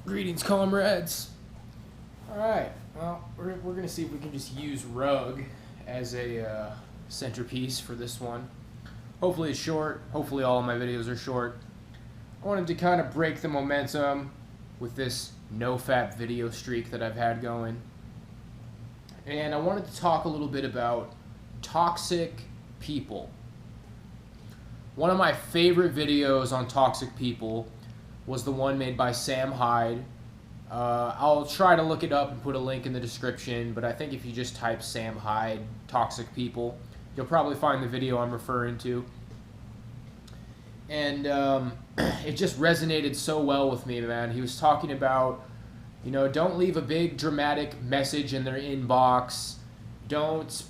Greetings, comrades. All right. Well, we're gonna see if we can just use rug as a centerpiece for this one. Hopefully it's short. Hopefully all of my videos are short. I wanted to kind of break the momentum with this no-fap video streak that I've had going. And I wanted to talk a little bit about toxic people. One of my favorite videos on toxic people was the one made by Sam Hyde. I'll try to look it up and put a link in the description, but I think if you just type Sam Hyde toxic people, you'll probably find the video I'm referring to. And it just resonated so well with me, man. He was talking about, don't leave a big dramatic message in their inbox. Don't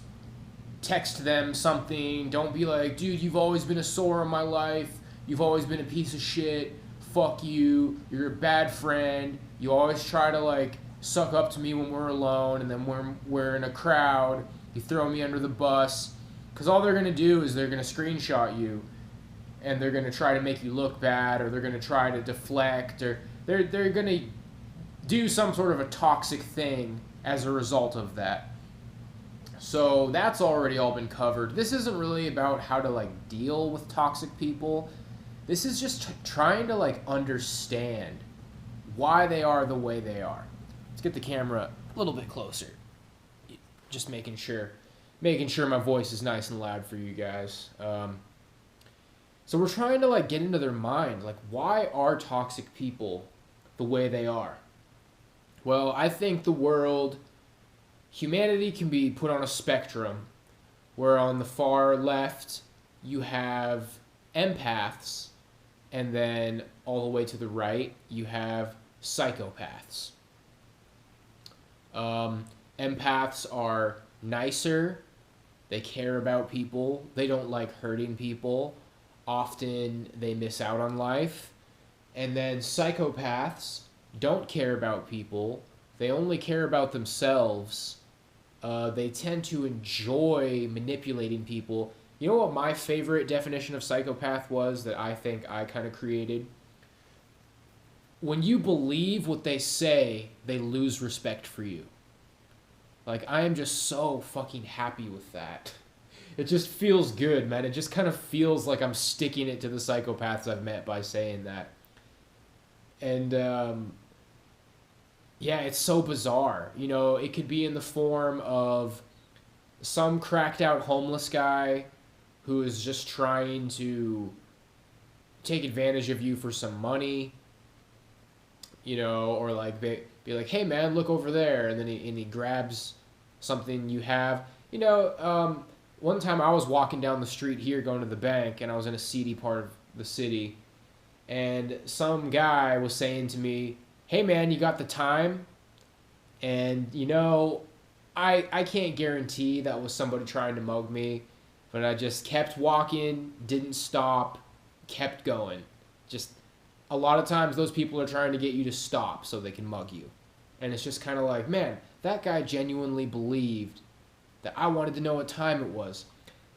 text them something. Don't be like, dude, you've always been a sore in my life. You've always been a piece of shit. Fuck you. You're a bad friend. You always try to suck up to me when we're alone, and then when we're in a crowd, you throw me under the bus. Because all they're going to do is they're going to screenshot you, and they're going to try to make you look bad, or they're going to try to deflect, or they're going to do some sort of a toxic thing as a result of that. So that's already all been covered. This isn't really about how to deal with toxic people. This is just trying to understand why they are the way they are. Let's get the camera a little bit closer. Just making sure my voice is nice and loud for you guys. So we're trying to get into their mind. Why are toxic people the way they are? Well, I think humanity can be put on a spectrum where on the far left you have empaths, and then all the way to the right you have psychopaths. Empaths are nicer. They care about people. They don't like hurting people. Often they miss out on life. And then psychopaths don't care about people. They only care about themselves. They tend to enjoy manipulating people. You know what my favorite definition of psychopath was that I think I kind of created? When you believe what they say, they lose respect for you. I am just so fucking happy with that. It just feels good, man. It just kind of feels like I'm sticking it to the psychopaths I've met by saying that. And, yeah, it's so bizarre. It could be in the form of some cracked out homeless guy who is just trying to take advantage of you for some money, or they be like, hey man, look over there, and then he grabs something you have. One time I was walking down the street here going to the bank, and I was in a seedy part of the city, and some guy was saying to me, hey man, you got the time? And I can't guarantee that was somebody trying to mug me, but I just kept walking, didn't stop, kept going. Just a lot of times those people are trying to get you to stop so they can mug you. And it's just kind of like, man, that guy genuinely believed that I wanted to know what time it was.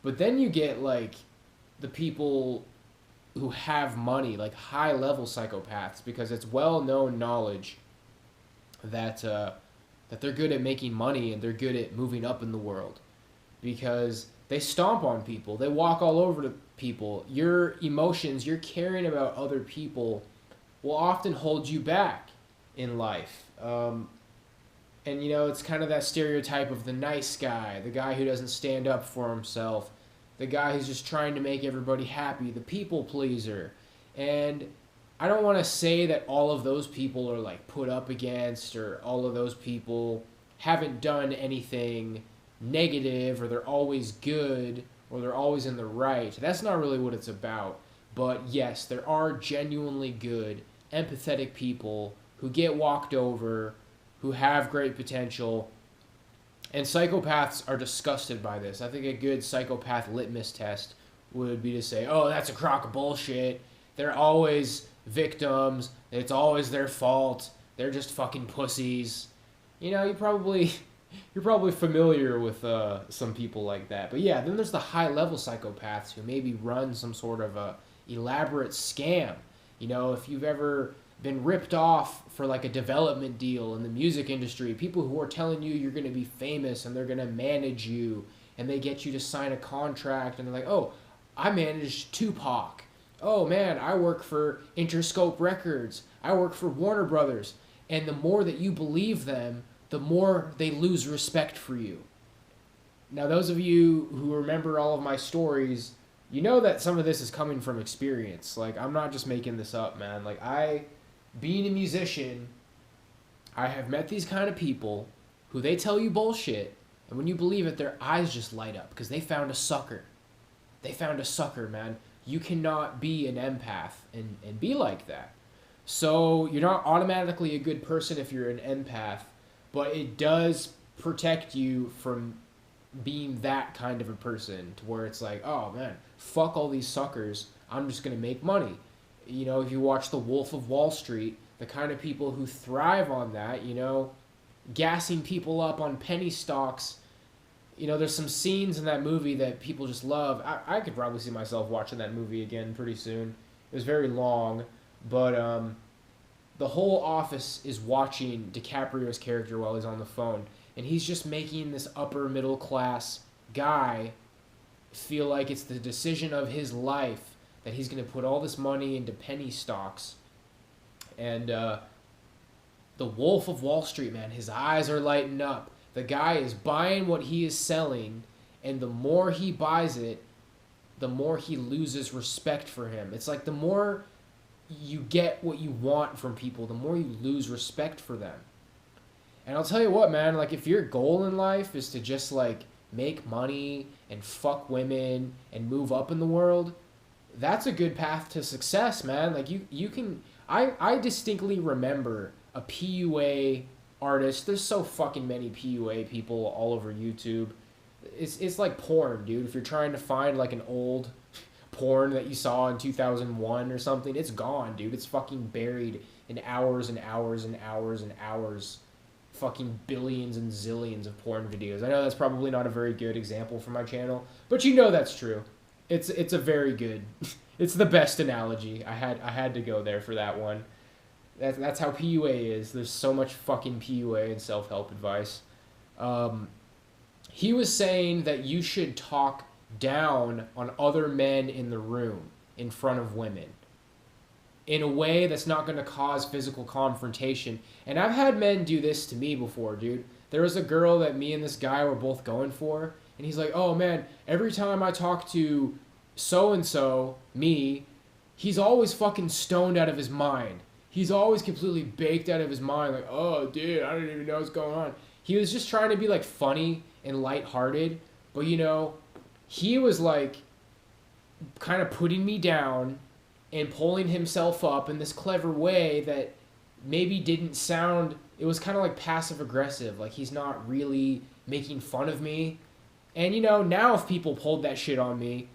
But then you get the people who have money, high level psychopaths, because it's well known knowledge that they're good at making money and they're good at moving up in the world, because they stomp on people, they walk all over the people. Your emotions, your caring about other people will often hold you back in life. And it's kind of that stereotype of the nice guy, the guy who doesn't stand up for himself, the guy who's just trying to make everybody happy, the people pleaser. And I don't want to say that all of those people are put up against, or all of those people haven't done anything negative, or they're always good, or they're always in the right. That's not really what it's about. But yes, there are genuinely good, empathetic people who get walked over, who have great potential. And psychopaths are disgusted by this. I think a good psychopath litmus test would be to say, oh, that's a crock of bullshit. They're always victims. It's always their fault. They're just fucking pussies. You're probably familiar with some people like that. But yeah, then there's the high-level psychopaths who maybe run some sort of a elaborate scam. You know, if you've ever been ripped off for like a development deal in the music industry, people who are telling you you're going to be famous and they're going to manage you and they get you to sign a contract and they're like, oh, I managed Tupac. Oh man, I work for Interscope Records. I work for Warner Brothers. And the more that you believe them, the more they lose respect for you. Now, those of you who remember all of my stories, you know that some of this is coming from experience. Like, I'm not just making this up, man. Like, being a musician, I have met these kind of people who they tell you bullshit, and when you believe it, their eyes just light up because they found a sucker. They found a sucker, man. You cannot be an empath and be like that. So you're not automatically a good person if you're an empath, but it does protect you from being that kind of a person to where it's like, oh man, fuck all these suckers. I'm just going to make money. You know, if you watch The Wolf of Wall Street, the kind of people who thrive on that, you know, gassing people up on penny stocks. You know, there's some scenes in that movie that people just love. I could probably see myself watching that movie again pretty soon. It was very long, but the whole office is watching DiCaprio's character while he's on the phone, and he's just making this upper middle class guy feel like it's the decision of his life that he's going to put all this money into penny stocks. And the Wolf of Wall Street, man, his eyes are lighting up. The guy is buying what he is selling, and the more he buys it, the more he loses respect for him. It's like the more you get what you want from people, the more you lose respect for them. And I'll tell you what, man, like if your goal in life is to just like make money and fuck women and move up in the world, that's a good path to success, man. Like you can, I distinctly remember a PUA artist. There's so fucking many PUA people all over YouTube. It's like porn, dude. If you're trying to find like an old porn that you saw in 2001 or something, it's gone, dude. It's fucking buried in hours and hours and hours and hours. Fucking billions and zillions of porn videos. I know that's probably not a very good example for my channel, but you know that's true. It's a very good, it's the best analogy. I had to go there for that one. That's how PUA is. There's so much fucking PUA and self-help advice. He was saying that you should talk down on other men in the room in front of women in a way that's not going to cause physical confrontation. And I've had men do this to me before, dude. There was a girl that me and this guy were both going for, and he's like, oh man, every time I talk to so-and-so, me, he's always fucking stoned out of his mind. He's always completely baked out of his mind, like, oh, dude, I don't even know what's going on. He was just trying to be, like, funny and lighthearted, but, you know, he was, like, kind of putting me down and pulling himself up in this clever way that maybe didn't sound, it was kind of, like, passive-aggressive. Like, he's not really making fun of me. And, you know, now if people pulled that shit on me,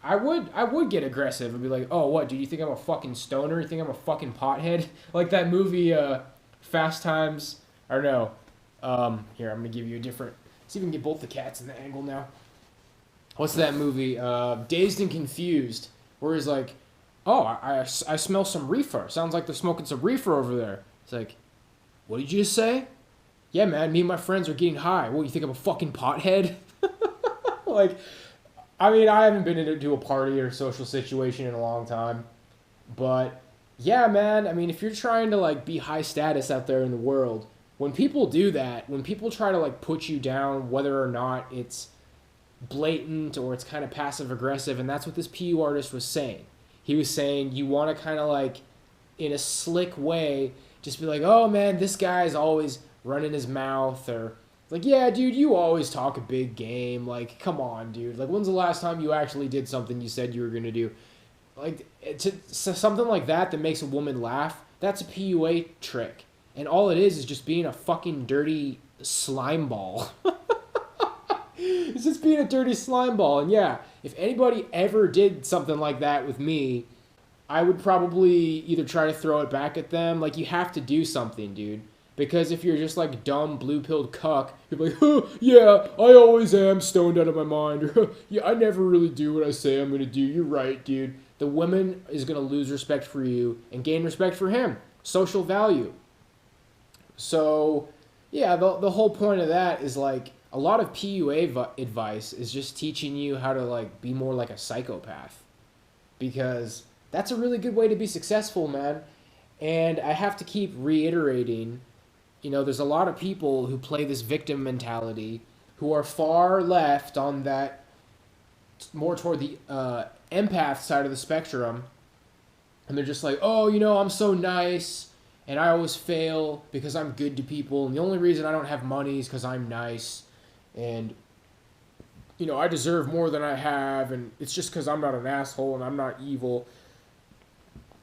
I would get aggressive and be like, oh, what, dude, you think I'm a fucking stoner? You think I'm a fucking pothead? Like that movie, Fast Times, or no. Here, I'm going to give you a different, see if we can get both the cats in the angle now. What's that movie? Dazed and Confused, where he's like, oh, I smell some reefer. Sounds like they're smoking some reefer over there. It's like, what did you just say? Yeah, man, me and my friends are getting high. What, you think I'm a fucking pothead? Like, I mean, I haven't been into a party or social situation in a long time, but yeah, man, I mean, if you're trying to, like, be high status out there in the world, when people do that, when people try to, like, put you down, whether or not it's blatant or it's kind of passive-aggressive, and that's what this PU artist was saying. He was saying you want to kind of, like, in a slick way, just be like, oh, man, this guy's always running his mouth, or like, yeah, dude, you always talk a big game. Like, come on, dude. Like, when's the last time you actually did something you said you were going to do? Like, something like that makes a woman laugh, that's a PUA trick. And all it is just being a fucking dirty slime ball. It's just being a dirty slime ball. And yeah, if anybody ever did something like that with me, I would probably either try to throw it back at them. Like, you have to do something, dude. Because if you're just like dumb blue-pilled cuck, you're like, oh, yeah, I always am stoned out of my mind. Or, yeah, I never really do what I say I'm going to do. You're right, dude. the woman is going to lose respect for you and gain respect for him. Social value. So, yeah, the whole point of that is like a lot of PUA advice is just teaching you how to like be more like a psychopath, because that's a really good way to be successful, man. And I have to keep reiterating, there's a lot of people who play this victim mentality who are far left on that, more toward the empath side of the spectrum. And they're just like, oh, I'm so nice and I always fail because I'm good to people. And the only reason I don't have money is because I'm nice. And, I deserve more than I have. And it's just because I'm not an asshole and I'm not evil.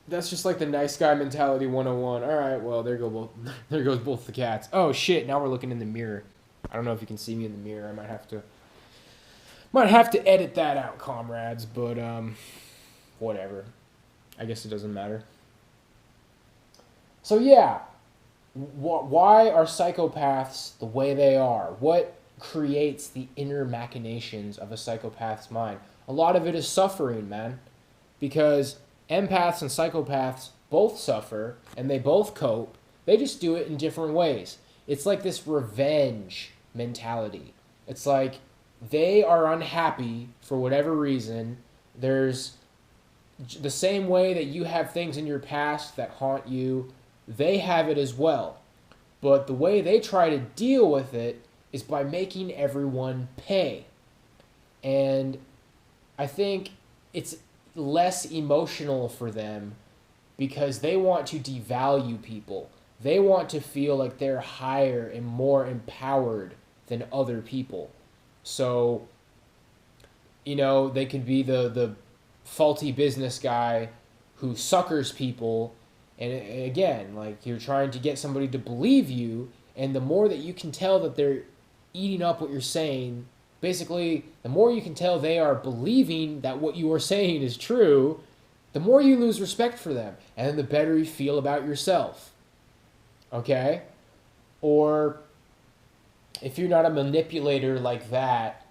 That's just like the nice guy mentality 101. All right, well, there goes both the cats. Oh, shit, now we're looking in the mirror. I don't know if you can see me in the mirror. I might have to edit that out, comrades, but whatever. I guess it doesn't matter. So yeah, why are psychopaths the way they are? What creates the inner machinations of a psychopath's mind? A lot of it is suffering, man. Because empaths and psychopaths both suffer and they both cope. They just do it in different ways. It's like this revenge mentality. It's like they are unhappy for whatever reason. There's the same way that you have things in your past that haunt you, they have it as well. But the way they try to deal with it is by making everyone pay. And I think it's less emotional for them because they want to devalue people. They want to feel like they're higher and more empowered than other people. So, they could be the faulty business guy who suckers people. And again, like you're trying to get somebody to believe you. And the more that you can tell that they're eating up what you're saying, basically, the more you can tell they are believing that what you are saying is true, the more you lose respect for them. And then the better you feel about yourself. Okay? Or if you're not a manipulator like that,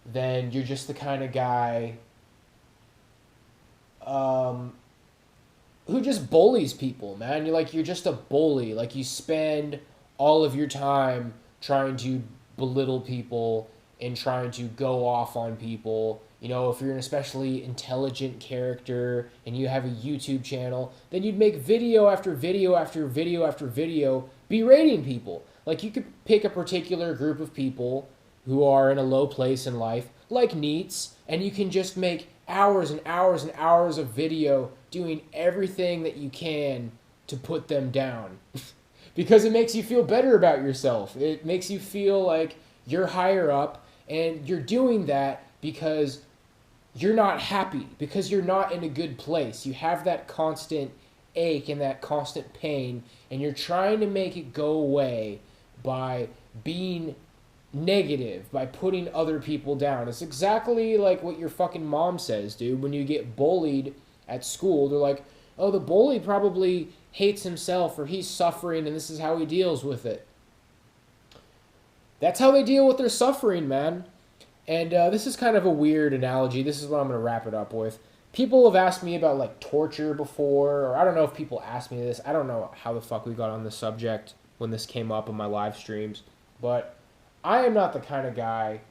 then you're just the kind of guy who just bullies people, man. You're just a bully. Like you spend all of your time trying to belittle people and trying to go off on people. If you're an especially intelligent character and you have a YouTube channel, then you'd make video after video after video after video berating people. Like you could pick a particular group of people who are in a low place in life, like NEETs, and you can just make hours and hours and hours of video doing everything that you can to put them down. Because it makes you feel better about yourself. It makes you feel like you're higher up, and you're doing that because you're not happy, because you're not in a good place. You have that constant ache and that constant pain, and you're trying to make it go away by being negative, by putting other people down. It's exactly like what your fucking mom says, dude. When you get bullied at school, they're like, oh, the bully probably hates himself or he's suffering and this is how he deals with it. That's how they deal with their suffering, man. And this is kind of a weird analogy. This is what I'm going to wrap it up with. People have asked me about like torture before, or I don't know if people asked me this. I don't know how the fuck we got on this subject when this came up in my live streams. But I am not the kind of guy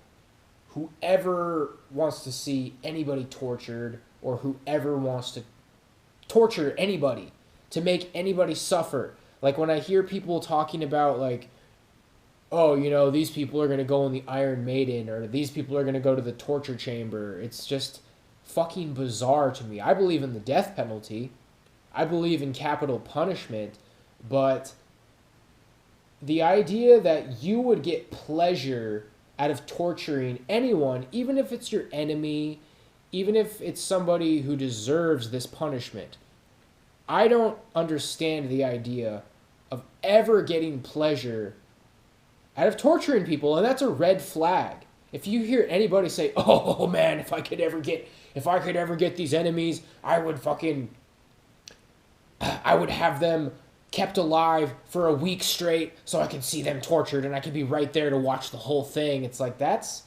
who ever wants to see anybody tortured or whoever wants to torture anybody, to make anybody suffer. Like when I hear people talking about like, oh, these people are going to go in the Iron Maiden or these people are going to go to the torture chamber. It's just fucking bizarre to me. I believe in the death penalty. I believe in capital punishment, but the idea that you would get pleasure out of torturing anyone, even if it's your enemy, even if it's somebody who deserves this punishment, I don't understand the idea of ever getting pleasure out of torturing people, and that's a red flag. If you hear anybody say, "Oh man, if I could ever get these enemies, I would have them kept alive for a week straight so I could see them tortured and I could be right there to watch the whole thing." It's like that's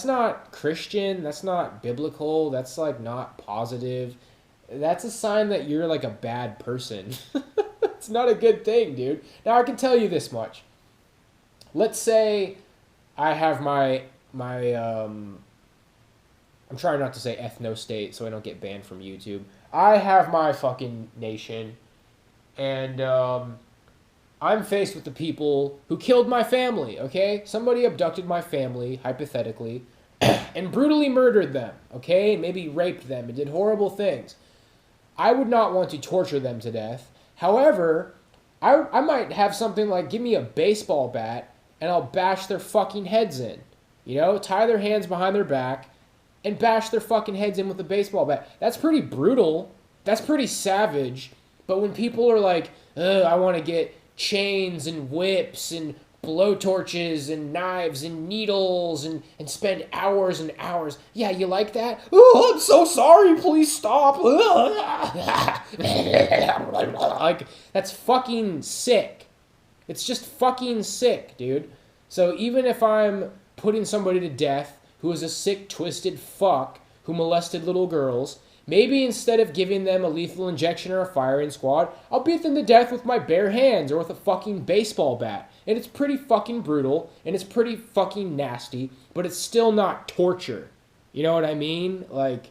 not Christian, that's not biblical, that's like not positive. that's a sign that you're like a bad person. It's not a good thing, dude. Now I can tell you this much. Let's say I have my I'm trying not to say ethno state so I don't get banned from YouTube. I have my fucking nation, and I'm faced with the people who killed my family, okay? Somebody abducted my family, hypothetically, and brutally murdered them, okay? Maybe raped them and did horrible things. I would not want to torture them to death. However, I might have something like, give me a baseball bat and I'll bash their fucking heads in. You know, tie their hands behind their back and bash their fucking heads in with a baseball bat. That's pretty brutal. That's pretty savage. But when people are like, I want to get chains and whips and blowtorches and knives and needles and spend hours and hours. Yeah, you like that? Oh, I'm so sorry. Please stop. Like, that's fucking sick. It's just fucking sick, dude. So even if I'm putting somebody to death who is a sick, twisted fuck who molested little girls, maybe instead of giving them a lethal injection or a firing squad, I'll beat them to death with my bare hands or with a fucking baseball bat. And it's pretty fucking brutal, and it's pretty fucking nasty, but it's still not torture. You know what I mean? Like,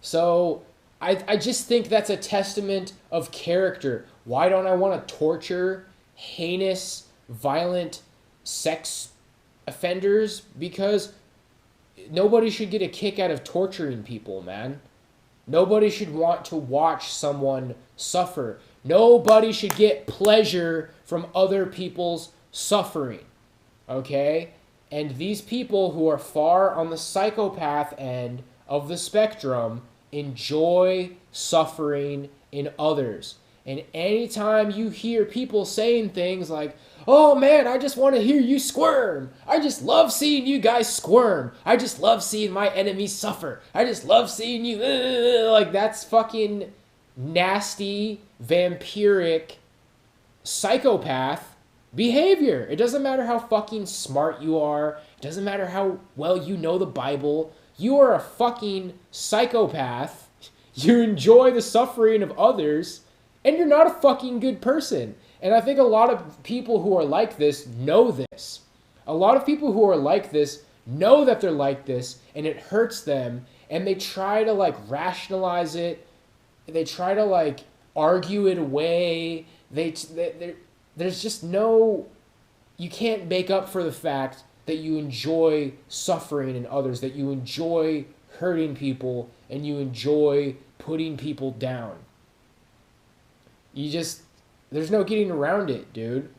so I just think that's a testament of character. Why don't I want to torture heinous, violent sex offenders? Because nobody should get a kick out of torturing people, man. Nobody should want to watch someone suffer. Nobody should get pleasure from other people's suffering. Okay? And these people who are far on the psychopath end of the spectrum enjoy suffering in others. And anytime you hear people saying things like, oh man, I just want to hear you squirm. I just love seeing you guys squirm. I just love seeing my enemies suffer. I just love seeing you, like, that's fucking nasty, vampiric, psychopath behavior. It doesn't matter how fucking smart you are. It doesn't matter how well you know the Bible. You are a fucking psychopath. You enjoy the suffering of others, and you're not a fucking good person. And I think a lot of people who are like this know this. A lot of people who are like this know that they're like this, and it hurts them, and they try to, like, rationalize it. They try to, like, argue it away. There's just no... You can't make up for the fact that you enjoy suffering in others, that you enjoy hurting people, and you enjoy putting people down. There's no getting around it, dude.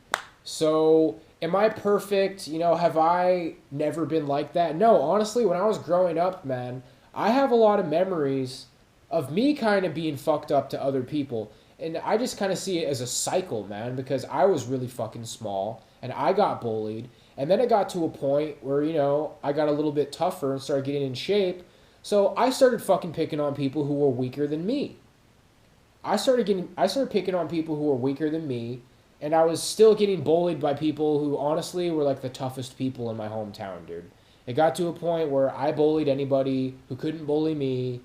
So, am I perfect? You know, have I never been like that? No, honestly, when I was growing up, man, I have a lot of memories of me kind of being fucked up to other people. And I just kind of see it as a cycle, man, because I was really fucking small, and I got bullied. And then it got to a point where, you know, I got a little bit tougher and started getting in shape. So I started fucking picking on people who were weaker than me. I started picking on people who were weaker than me, and I was still getting bullied by people who honestly were like the toughest people in my hometown, dude. It got to a point where I bullied anybody who couldn't bully me,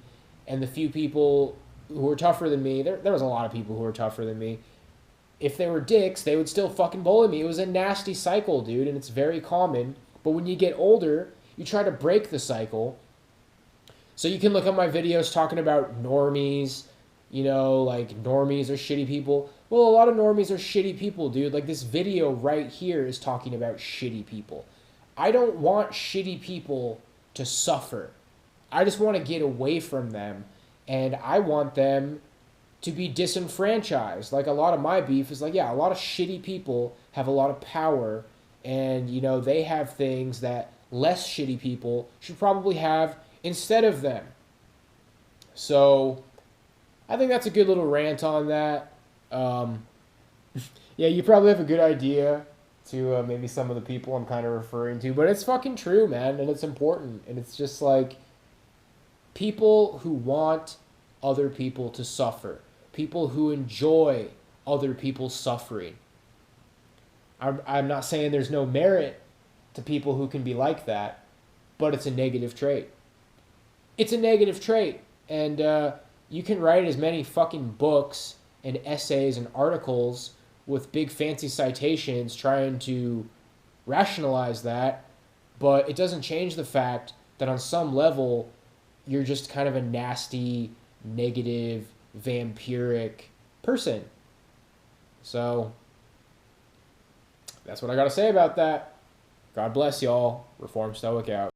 and the few people who were tougher than me, there was a lot of people who were tougher than me. If they were dicks, they would still fucking bully me. It was a nasty cycle, dude, and it's very common. But when you get older, you try to break the cycle. So you can look at my videos talking about normies. You know, like, normies are shitty people. Well, a lot of normies are shitty people, dude. Like, this video right here is talking about shitty people. I don't want shitty people to suffer. I just want to get away from them. And I want them to be disenfranchised. Like, a lot of my beef is like, yeah, a lot of shitty people have a lot of power. And, you know, they have things that less shitty people should probably have instead of them. So I think that's a good little rant on that. Yeah, you probably have a good idea to maybe some of the people I'm kind of referring to, but it's fucking true, man, and it's important. And it's just like people who want other people to suffer, people who enjoy other people's suffering. I'm not saying there's no merit to people who can be like that, but it's a negative trait. It's a negative trait, and You can write as many fucking books and essays and articles with big fancy citations trying to rationalize that, but it doesn't change the fact that on some level you're just kind of a nasty, negative, vampiric person. So that's what I got to say about that. God bless y'all. Reform Stoic out.